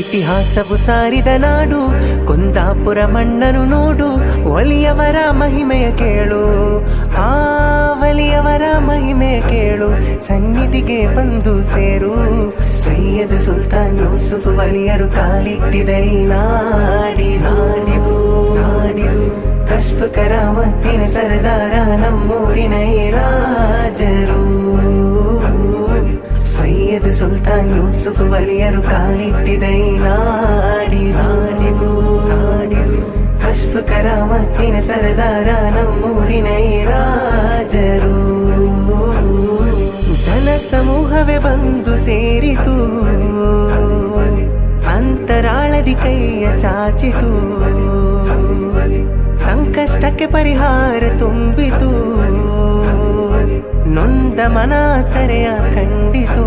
ಇತಿಹಾಸವು ಸಾರಿದ ನಾಡು ಕುಂದಾಪುರ ಮಣ್ಣನು ನೋಡು, ಒಲಿಯವರ ಮಹಿಮೆಯ ಕೇಳು, ಆ ಒಲಿಯವರ ಮಹಿಮೆಯ ಕೇಳು, ಸನ್ನಿಧಿಗೆ ಬಂದು ಸೇರು. ಸೈಯದ್ ಸುಲ್ತಾನ್ ಯೂಸುಫ್ ವಲಿಯರು ಕಾಲಿಟ್ಟಿದ ಈ ನಾಡಿದು ಕಶ್ಫ್ ಕರಾಮತ್ತಿನ ಸರದಾರ ನಮ್ಮೂರಿನ ಈ ರಾಜರು. ಸೈಯದ್ ಸುಲ್ತಾನ್ ಯೂಸುಫ್ ವಲಿಯರು ಕಾಲಿಟ್ಟಿದ ಈ ನಾಡಿದು ಕಶ್ಫ್ ಕರಾಮತ್ತಿನ ಸರದಾರ ನಮ್ಮೂರಿನ ಈ ರಾಜರು. ಜನ ಸಮೂಹವೇ ಬಂದು ಸೇರಿತು, ಅಂತರಾಳದಿ ಕೈಯ ಚಾಚಿತು, ಸಂಕಷ್ಟಕ್ಕೆ ಪರಿಹಾರ ತುಂಬಿತು, ನೊಂದ ಮನ ಸೆರೆಯ ಕಂಡಿತು.